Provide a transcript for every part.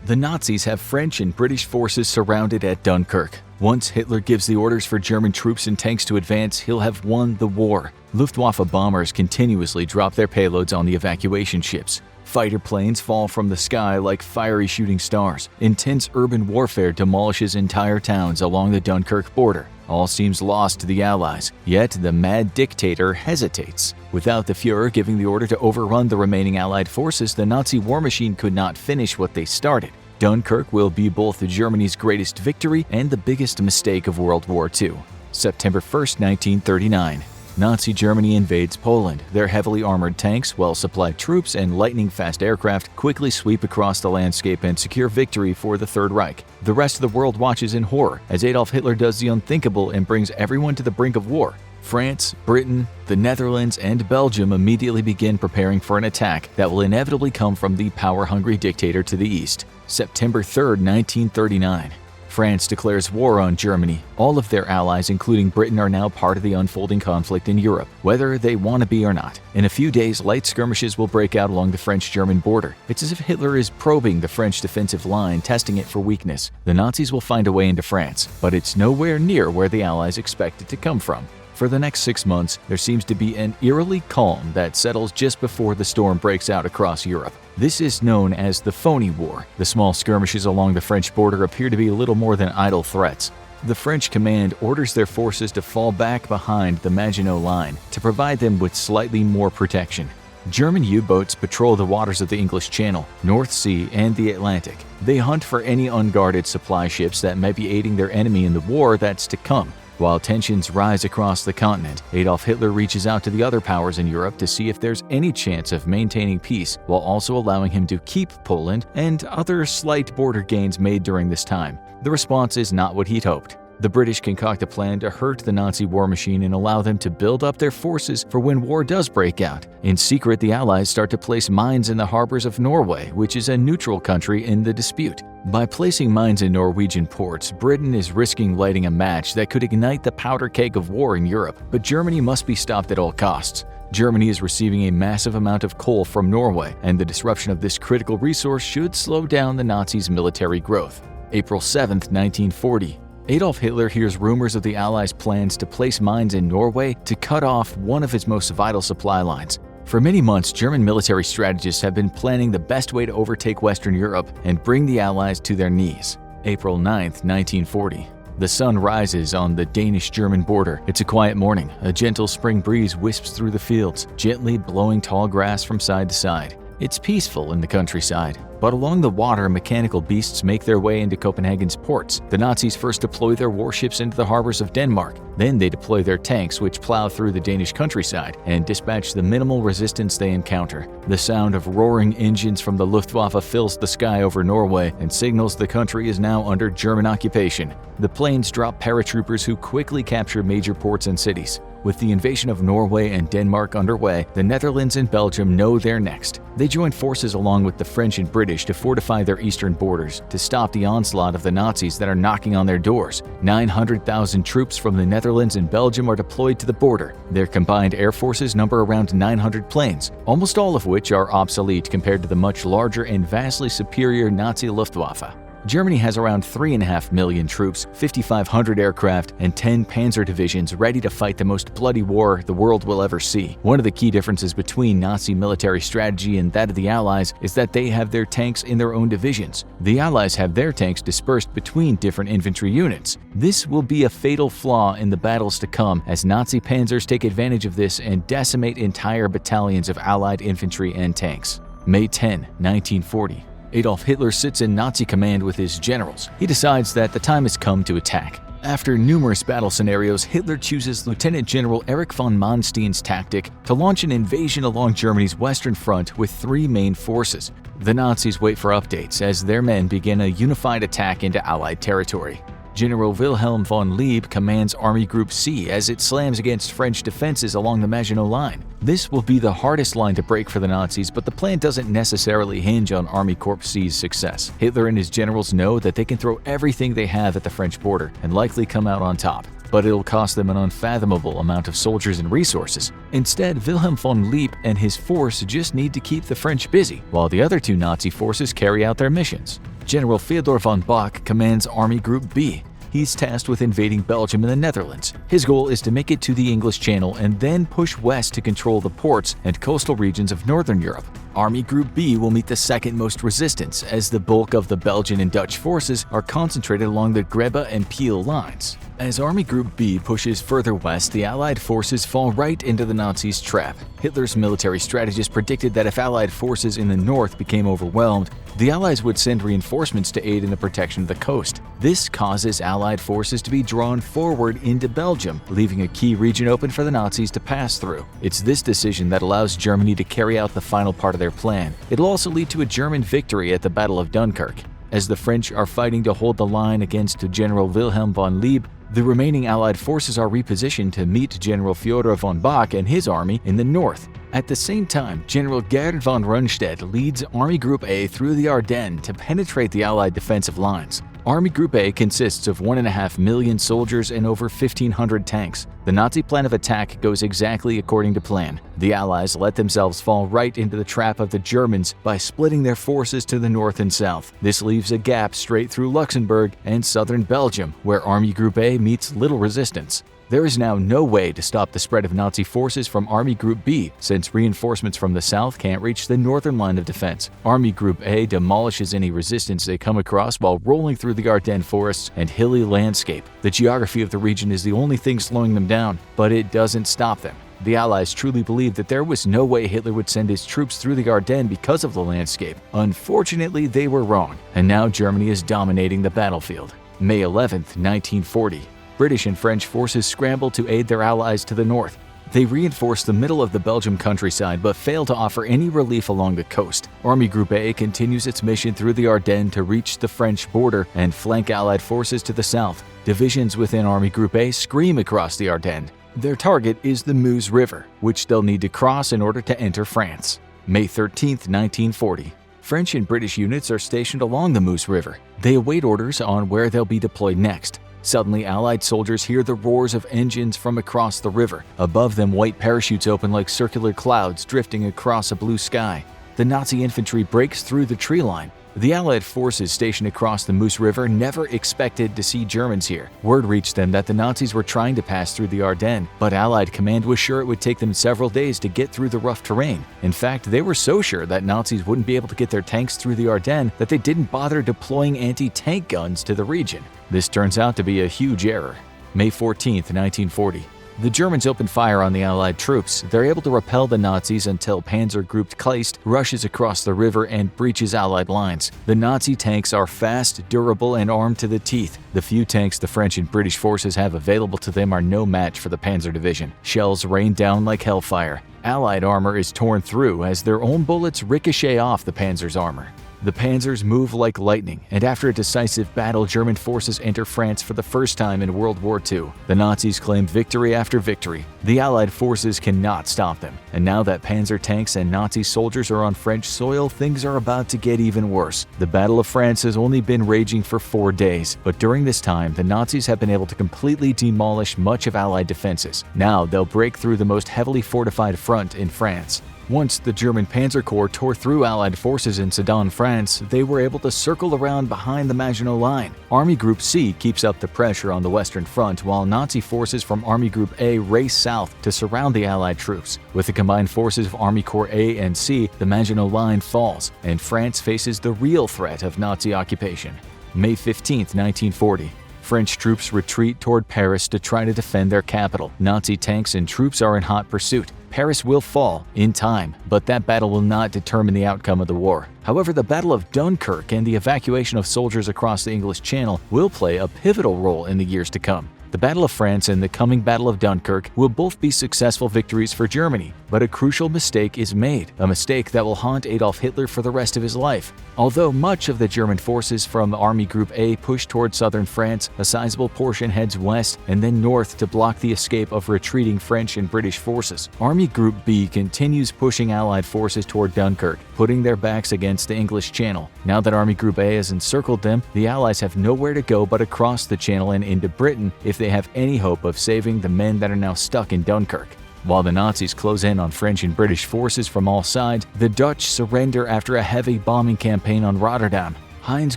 The Nazis have French and British forces surrounded at Dunkirk. Once Hitler gives the orders for German troops and tanks to advance, he'll have won the war. Luftwaffe bombers continuously drop their payloads on the evacuation ships. Fighter planes fall from the sky like fiery shooting stars. Intense urban warfare demolishes entire towns along the Dunkirk border. All seems lost to the Allies, yet the mad dictator hesitates. Without the Führer giving the order to overrun the remaining Allied forces, the Nazi war machine could not finish what they started. Dunkirk will be both Germany's greatest victory and the biggest mistake of World War II. September 1, 1939. Nazi Germany invades Poland. Their heavily armored tanks, well-supplied troops, and lightning-fast aircraft quickly sweep across the landscape and secure victory for the Third Reich. The rest of the world watches in horror as Adolf Hitler does the unthinkable and brings everyone to the brink of war. France, Britain, the Netherlands, and Belgium immediately begin preparing for an attack that will inevitably come from the power-hungry dictator to the east. September 3, 1939. France declares war on Germany. All of their allies, including Britain, are now part of the unfolding conflict in Europe, whether they want to be or not. In a few days, light skirmishes will break out along the French-German border. It's as if Hitler is probing the French defensive line, testing it for weakness. The Nazis will find a way into France, but it's nowhere near where the Allies expect it to come from. For the next 6 months, there seems to be an eerily calm that settles just before the storm breaks out across Europe. This is known as the Phony War. The small skirmishes along the French border appear to be little more than idle threats. The French command orders their forces to fall back behind the Maginot Line to provide them with slightly more protection. German U-boats patrol the waters of the English Channel, North Sea, and the Atlantic. They hunt for any unguarded supply ships that may be aiding their enemy in the war that's to come. While tensions rise across the continent, Adolf Hitler reaches out to the other powers in Europe to see if there's any chance of maintaining peace while also allowing him to keep Poland and other slight border gains made during this time. The response is not what he'd hoped. The British concoct a plan to hurt the Nazi war machine and allow them to build up their forces for when war does break out. In secret, the Allies start to place mines in the harbors of Norway, which is a neutral country in the dispute. By placing mines in Norwegian ports, Britain is risking lighting a match that could ignite the powder keg of war in Europe, but Germany must be stopped at all costs. Germany is receiving a massive amount of coal from Norway, and the disruption of this critical resource should slow down the Nazis' military growth. April 7, 1940. Adolf Hitler hears rumors of the Allies' plans to place mines in Norway to cut off one of his most vital supply lines. For many months, German military strategists have been planning the best way to overtake Western Europe and bring the Allies to their knees. April 9, 1940. The sun rises on the Danish-German border. It's a quiet morning. A gentle spring breeze wisps through the fields, gently blowing tall grass from side to side. It's peaceful in the countryside. But along the water, mechanical beasts make their way into Copenhagen's ports. The Nazis first deploy their warships into the harbors of Denmark. Then they deploy their tanks, which plow through the Danish countryside and dispatch the minimal resistance they encounter. The sound of roaring engines from the Luftwaffe fills the sky over Norway and signals the country is now under German occupation. The planes drop paratroopers who quickly capture major ports and cities. With the invasion of Norway and Denmark underway, the Netherlands and Belgium know they're next. They join forces along with the French and British to fortify their eastern borders to stop the onslaught of the Nazis that are knocking on their doors. 900,000 troops from the Netherlands and Belgium are deployed to the border. Their combined air forces number around 900 planes, almost all of which are obsolete compared to the much larger and vastly superior Nazi Luftwaffe. Germany has around 3.5 million troops, 5,500 aircraft, and 10 panzer divisions ready to fight the most bloody war the world will ever see. One of the key differences between Nazi military strategy and that of the Allies is that they have their tanks in their own divisions. The Allies have their tanks dispersed between different infantry units. This will be a fatal flaw in the battles to come as Nazi panzers take advantage of this and decimate entire battalions of Allied infantry and tanks. May 10, 1940. Adolf Hitler sits in Nazi command with his generals. He decides that the time has come to attack. After numerous battle scenarios, Hitler chooses Lieutenant General Erich von Manstein's tactic to launch an invasion along Germany's western front with 3 main forces. The Nazis wait for updates as their men begin a unified attack into Allied territory. General Wilhelm von Lieb commands Army Group C as it slams against French defenses along the Maginot Line. This will be the hardest line to break for the Nazis, but the plan doesn't necessarily hinge on Army Corps C's success. Hitler and his generals know that they can throw everything they have at the French border and likely come out on top. But it'll cost them an unfathomable amount of soldiers and resources. Instead, Wilhelm von Lieb and his force just need to keep the French busy, while the other 2 Nazi forces carry out their missions. General Theodor von Bock commands Army Group B. He's tasked with invading Belgium and the Netherlands. His goal is to make it to the English Channel and then push west to control the ports and coastal regions of Northern Europe. Army Group B will meet the second most resistance, as the bulk of the Belgian and Dutch forces are concentrated along the Grebbe and Peel lines. As Army Group B pushes further west, the Allied forces fall right into the Nazis' trap. Hitler's military strategists predicted that if Allied forces in the north became overwhelmed, the Allies would send reinforcements to aid in the protection of the coast. This causes Allied forces to be drawn forward into Belgium, leaving a key region open for the Nazis to pass through. It's this decision that allows Germany to carry out the final part of their plan. It'll also lead to a German victory at the Battle of Dunkirk. As the French are fighting to hold the line against General Wilhelm von Lieb, the remaining Allied forces are repositioned to meet General Theodor von Bock and his army in the north. At the same time, General Gerd von Rundstedt leads Army Group A through the Ardennes to penetrate the Allied defensive lines. Army Group A consists of 1.5 million soldiers and over 1,500 tanks. The Nazi plan of attack goes exactly according to plan. The Allies let themselves fall right into the trap of the Germans by splitting their forces to the north and south. This leaves a gap straight through Luxembourg and southern Belgium, where Army Group A meets little resistance. There is now no way to stop the spread of Nazi forces from Army Group B, since reinforcements from the south can't reach the northern line of defense. Army Group A demolishes any resistance they come across while rolling through the Ardennes forests and hilly landscape. The geography of the region is the only thing slowing them down, but it doesn't stop them. The Allies truly believed that there was no way Hitler would send his troops through the Ardennes because of the landscape. Unfortunately, they were wrong, and now Germany is dominating the battlefield. May 11, 1940. British and French forces scrambled to aid their allies to the north. They reinforced the middle of the Belgian countryside but failed to offer any relief along the coast. Army Group A continues its mission through the Ardennes to reach the French border and flank Allied forces to the south. Divisions within Army Group A scream across the Ardennes. Their target is the Meuse River, which they'll need to cross in order to enter France. May 13, 1940. French and British units are stationed along the Meuse River. They await orders on where they'll be deployed next. Suddenly, Allied soldiers hear the roars of engines from across the river. Above them, white parachutes open like circular clouds drifting across a blue sky. The Nazi infantry breaks through the tree line. The Allied forces stationed across the Meuse River never expected to see Germans here. Word reached them that the Nazis were trying to pass through the Ardennes, but Allied command was sure it would take them several days to get through the rough terrain. In fact, they were so sure that Nazis wouldn't be able to get their tanks through the Ardennes that they didn't bother deploying anti-tank guns to the region. This turns out to be a huge error. May 14, 1940. The Germans open fire on the Allied troops. They're able to repel the Nazis until Panzer Group Kleist rushes across the river and breaches Allied lines. The Nazi tanks are fast, durable, and armed to the teeth. The few tanks the French and British forces have available to them are no match for the Panzer Division. Shells rain down like hellfire. Allied armor is torn through as their own bullets ricochet off the Panzer's armor. The Panzers move like lightning, and after a decisive battle, German forces enter France for the first time in World War II. The Nazis claim victory after victory. The Allied forces cannot stop them, and now that Panzer tanks and Nazi soldiers are on French soil, things are about to get even worse. The Battle of France has only been raging for 4 days, but during this time, the Nazis have been able to completely demolish much of Allied defenses. Now they'll break through the most heavily fortified front in France. Once the German Panzer Corps tore through Allied forces in Sedan, France, they were able to circle around behind the Maginot Line. Army Group C keeps up the pressure on the Western Front, while Nazi forces from Army Group A race south to surround the Allied troops. With the combined forces of Army Corps A and C, the Maginot Line falls, and France faces the real threat of Nazi occupation. May 15, 1940. French troops retreat toward Paris to try to defend their capital. Nazi tanks and troops are in hot pursuit. Paris will fall in time, but that battle will not determine the outcome of the war. However, the Battle of Dunkirk and the evacuation of soldiers across the English Channel will play a pivotal role in the years to come. The Battle of France and the coming Battle of Dunkirk will both be successful victories for Germany, but a crucial mistake is made, a mistake that will haunt Adolf Hitler for the rest of his life. Although much of the German forces from Army Group A push toward southern France, a sizable portion heads west and then north to block the escape of retreating French and British forces. Army Group B continues pushing Allied forces toward Dunkirk, putting their backs against the English Channel. Now that Army Group A has encircled them, the Allies have nowhere to go but across the Channel and into Britain if they have any hope of saving the men that are now stuck in Dunkirk. While the Nazis close in on French and British forces from all sides, the Dutch surrender after a heavy bombing campaign on Rotterdam. Heinz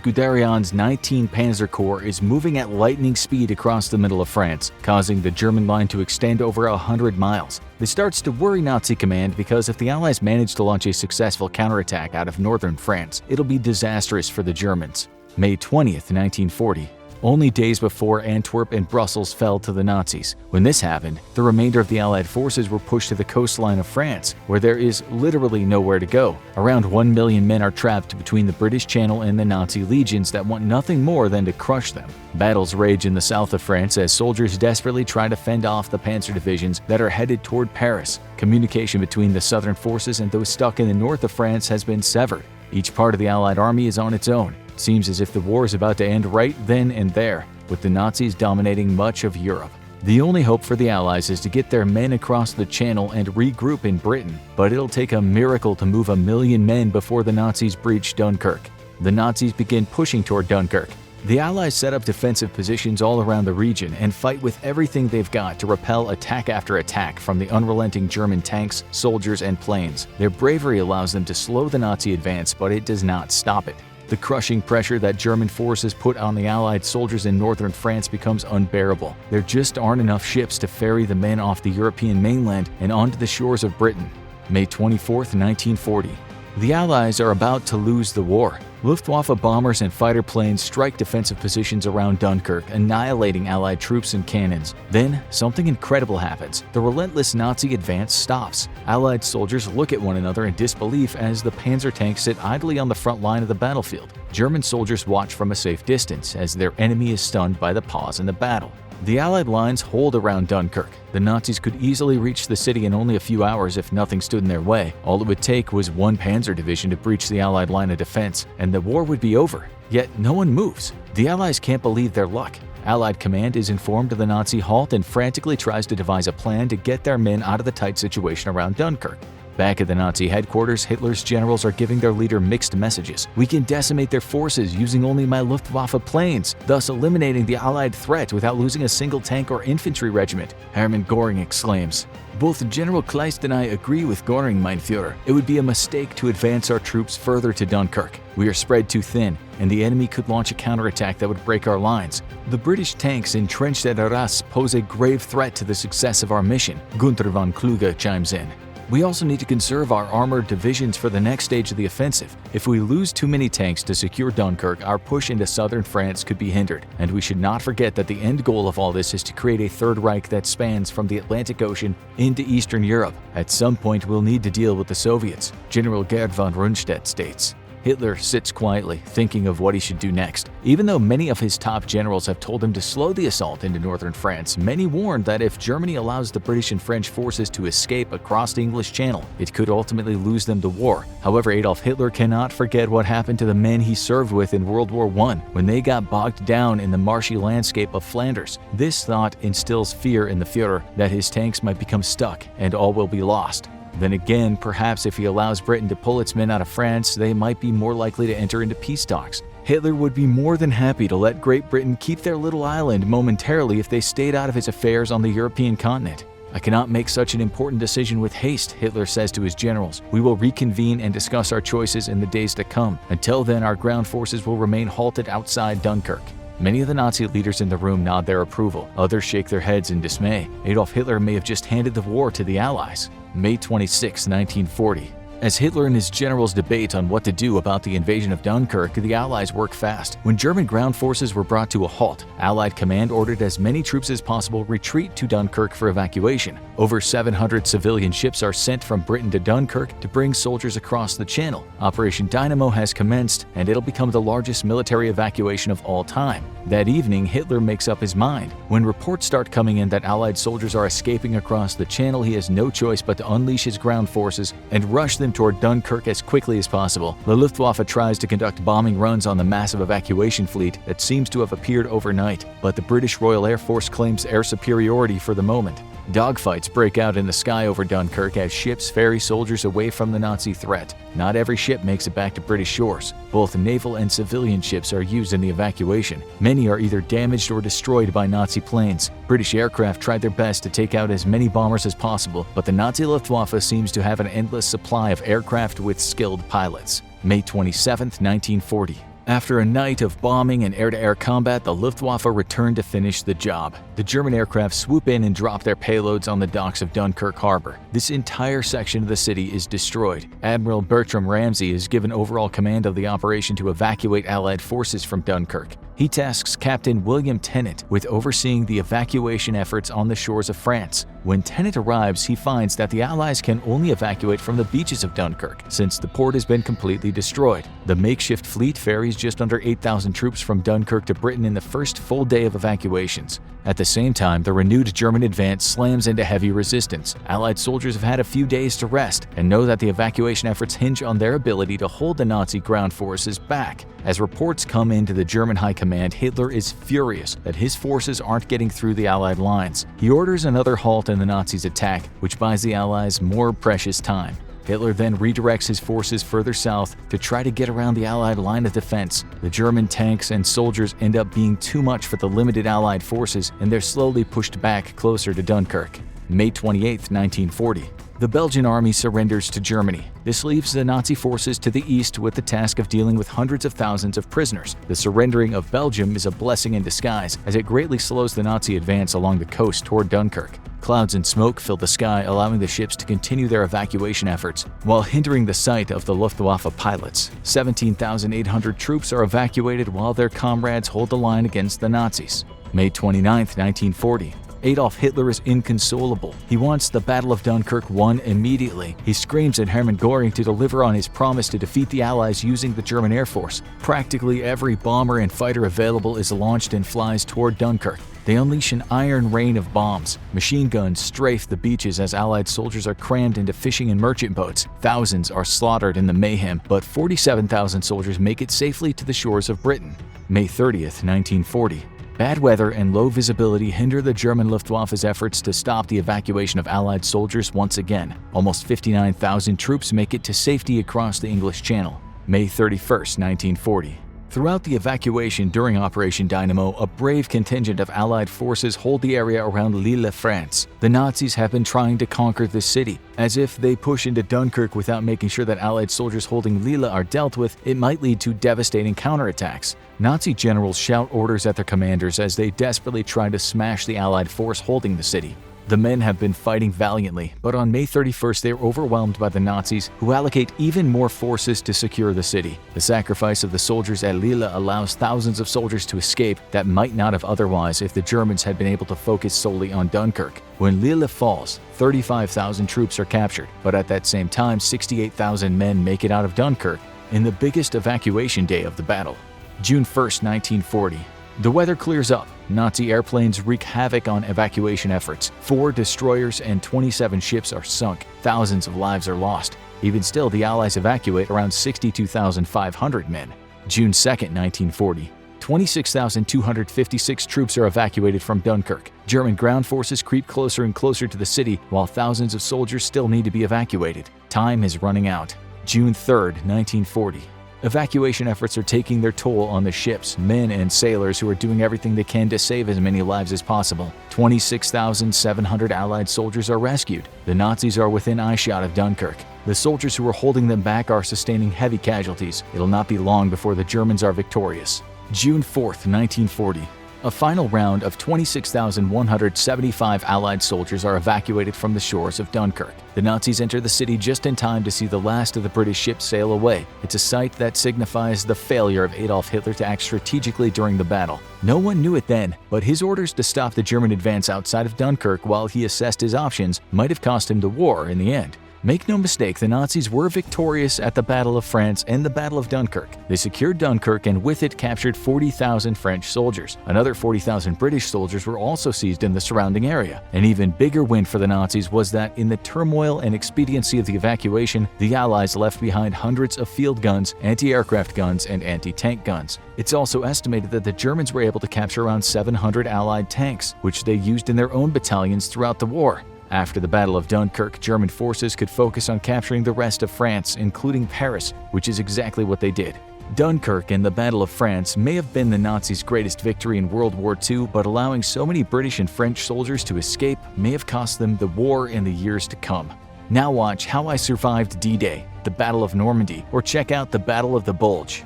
Guderian's 19 Panzer Corps is moving at lightning speed across the middle of France, causing the German line to extend over 100 miles. This starts to worry Nazi command because if the Allies manage to launch a successful counterattack out of northern France, it'll be disastrous for the Germans. May 20th, 1940. Only days before Antwerp and Brussels fell to the Nazis. When this happened, the remainder of the Allied forces were pushed to the coastline of France, where there is literally nowhere to go. Around 1 million men are trapped between the British Channel and the Nazi legions that want nothing more than to crush them. Battles rage in the south of France as soldiers desperately try to fend off the panzer divisions that are headed toward Paris. Communication between the southern forces and those stuck in the north of France has been severed. Each part of the Allied army is on its own. It seems as if the war is about to end right then and there, with the Nazis dominating much of Europe. The only hope for the Allies is to get their men across the Channel and regroup in Britain, but it'll take a miracle to move 1 million men before the Nazis breach Dunkirk. The Nazis begin pushing toward Dunkirk. The Allies set up defensive positions all around the region and fight with everything they've got to repel attack after attack from the unrelenting German tanks, soldiers, and planes. Their bravery allows them to slow the Nazi advance, but it does not stop it. The crushing pressure that German forces put on the Allied soldiers in northern France becomes unbearable. There just aren't enough ships to ferry the men off the European mainland and onto the shores of Britain. May 24, 1940. The Allies are about to lose the war. Luftwaffe bombers and fighter planes strike defensive positions around Dunkirk, annihilating Allied troops and cannons. Then, something incredible happens. The relentless Nazi advance stops. Allied soldiers look at one another in disbelief as the panzer tanks sit idly on the front line of the battlefield. German soldiers watch from a safe distance as their enemy is stunned by the pause in the battle. The Allied lines hold around Dunkirk. The Nazis could easily reach the city in only a few hours if nothing stood in their way. All it would take was one panzer division to breach the Allied line of defense, and the war would be over. Yet no one moves. The Allies can't believe their luck. Allied command is informed of the Nazi halt and frantically tries to devise a plan to get their men out of the tight situation around Dunkirk. Back at the Nazi headquarters, Hitler's generals are giving their leader mixed messages. "We can decimate their forces using only my Luftwaffe planes, thus eliminating the Allied threat without losing a single tank or infantry regiment," Hermann Göring exclaims. "Both General Kleist and I agree with Göring, mein Führer. It would be a mistake to advance our troops further to Dunkirk. We are spread too thin, and the enemy could launch a counterattack that would break our lines. The British tanks entrenched at Arras pose a grave threat to the success of our mission," Gunther von Kluge chimes in. "We also need to conserve our armored divisions for the next stage of the offensive. If we lose too many tanks to secure Dunkirk, our push into southern France could be hindered. And we should not forget that the end goal of all this is to create a Third Reich that spans from the Atlantic Ocean into Eastern Europe. At some point, we'll need to deal with the Soviets," General Gerd von Rundstedt states. Hitler sits quietly, thinking of what he should do next. Even though many of his top generals have told him to slow the assault into northern France, many warned that if Germany allows the British and French forces to escape across the English Channel, it could ultimately lose them the war. However, Adolf Hitler cannot forget what happened to the men he served with in World War I when they got bogged down in the marshy landscape of Flanders. This thought instills fear in the Führer that his tanks might become stuck and all will be lost. Then again, perhaps if he allows Britain to pull its men out of France, they might be more likely to enter into peace talks. Hitler would be more than happy to let Great Britain keep their little island momentarily if they stayed out of his affairs on the European continent. "I cannot make such an important decision with haste," Hitler says to his generals. "We will reconvene and discuss our choices in the days to come. Until then, our ground forces will remain halted outside Dunkirk." Many of the Nazi leaders in the room nod their approval. Others shake their heads in dismay. Adolf Hitler may have just handed the war to the Allies. May 26, 1940. As Hitler and his generals debate on what to do about the invasion of Dunkirk, the Allies work fast. When German ground forces were brought to a halt, Allied command ordered as many troops as possible retreat to Dunkirk for evacuation. Over 700 civilian ships are sent from Britain to Dunkirk to bring soldiers across the channel. Operation Dynamo has commenced, and it'll become the largest military evacuation of all time. That evening, Hitler makes up his mind. When reports start coming in that Allied soldiers are escaping across the channel, he has no choice but to unleash his ground forces and rush them toward Dunkirk as quickly as possible. The Luftwaffe tries to conduct bombing runs on the massive evacuation fleet that seems to have appeared overnight, but the British Royal Air Force claims air superiority for the moment. Dogfights break out in the sky over Dunkirk as ships ferry soldiers away from the Nazi threat. Not every ship makes it back to British shores. Both naval and civilian ships are used in the evacuation. Many are either damaged or destroyed by Nazi planes. British aircraft tried their best to take out as many bombers as possible, but the Nazi Luftwaffe seems to have an endless supply of aircraft with skilled pilots. May 27, 1940. After a night of bombing and air-to-air combat, the Luftwaffe returned to finish the job. The German aircraft swoop in and drop their payloads on the docks of Dunkirk harbor. This entire section of the city is destroyed. Admiral Bertram Ramsay is given overall command of the operation to evacuate Allied forces from Dunkirk. He tasks Captain William Tennant with overseeing the evacuation efforts on the shores of France. When Tennant arrives, he finds that the Allies can only evacuate from the beaches of Dunkirk, since the port has been completely destroyed. The makeshift fleet ferries just under 8,000 troops from Dunkirk to Britain in the first full day of evacuations. At the same time, the renewed German advance slams into heavy resistance. Allied soldiers have had a few days to rest and know that the evacuation efforts hinge on their ability to hold the Nazi ground forces back. As reports come into the German high command, Hitler is furious that his forces aren't getting through the Allied lines. He orders another halt in the Nazis' attack, which buys the Allies more precious time. Hitler then redirects his forces further south to try to get around the Allied line of defense. The German tanks and soldiers end up being too much for the limited Allied forces, and they're slowly pushed back closer to Dunkirk. May 28, 1940. The Belgian army surrenders to Germany. This leaves the Nazi forces to the east with the task of dealing with hundreds of thousands of prisoners. The surrendering of Belgium is a blessing in disguise, as it greatly slows the Nazi advance along the coast toward Dunkirk. Clouds and smoke fill the sky, allowing the ships to continue their evacuation efforts, while hindering the sight of the Luftwaffe pilots. 17,800 troops are evacuated while their comrades hold the line against the Nazis. May 29, 1940. Adolf Hitler is inconsolable. He wants the Battle of Dunkirk won immediately. He screams at Hermann Göring to deliver on his promise to defeat the Allies using the German Air Force. Practically every bomber and fighter available is launched and flies toward Dunkirk. They unleash an iron rain of bombs. Machine guns strafe the beaches as Allied soldiers are crammed into fishing and merchant boats. Thousands are slaughtered in the mayhem, but 47,000 soldiers make it safely to the shores of Britain. May 30th, 1940. Bad weather and low visibility hinder the German Luftwaffe's efforts to stop the evacuation of Allied soldiers once again. Almost 59,000 troops make it to safety across the English Channel. May 31st, 1940. Throughout the evacuation during Operation Dynamo, a brave contingent of Allied forces hold the area around Lille, France. The Nazis have been trying to conquer the city. As if they push into Dunkirk without making sure that Allied soldiers holding Lille are dealt with, it might lead to devastating counterattacks. Nazi generals shout orders at their commanders as they desperately try to smash the Allied force holding the city. The men have been fighting valiantly, but on May 31st they are overwhelmed by the Nazis, who allocate even more forces to secure the city. The sacrifice of the soldiers at Lille allows thousands of soldiers to escape that might not have otherwise if the Germans had been able to focus solely on Dunkirk. When Lille falls, 35,000 troops are captured, but at that same time 68,000 men make it out of Dunkirk in the biggest evacuation day of the battle. June 1st, 1940. The weather clears up. Nazi airplanes wreak havoc on evacuation efforts. 4 destroyers and 27 ships are sunk. Thousands of lives are lost. Even still, the Allies evacuate around 62,500 men. June 2nd, 1940. 26,256 troops are evacuated from Dunkirk. German ground forces creep closer and closer to the city, while thousands of soldiers still need to be evacuated. Time is running out. June 3rd, 1940. Evacuation efforts are taking their toll on the ships, men, and sailors who are doing everything they can to save as many lives as possible. 26,700 Allied soldiers are rescued. The Nazis are within eyeshot of Dunkirk. The soldiers who are holding them back are sustaining heavy casualties. It'll not be long before the Germans are victorious. June 4th, 1940. A final round of 26,175 Allied soldiers are evacuated from the shores of Dunkirk. The Nazis enter the city just in time to see the last of the British ships sail away. It's a sight that signifies the failure of Adolf Hitler to act strategically during the battle. No one knew it then, but his orders to stop the German advance outside of Dunkirk while he assessed his options might have cost him the war in the end. Make no mistake, the Nazis were victorious at the Battle of France and the Battle of Dunkirk. They secured Dunkirk and with it captured 40,000 French soldiers. Another 40,000 British soldiers were also seized in the surrounding area. An even bigger win for the Nazis was that in the turmoil and expediency of the evacuation, the Allies left behind hundreds of field guns, anti-aircraft guns, and anti-tank guns. It's also estimated that the Germans were able to capture around 700 Allied tanks, which they used in their own battalions throughout the war. After the Battle of Dunkirk, German forces could focus on capturing the rest of France, including Paris, which is exactly what they did. Dunkirk and the Battle of France may have been the Nazis' greatest victory in World War II, but allowing so many British and French soldiers to escape may have cost them the war in the years to come. Now watch How I Survived D-Day, the Battle of Normandy, or check out the Battle of the Bulge.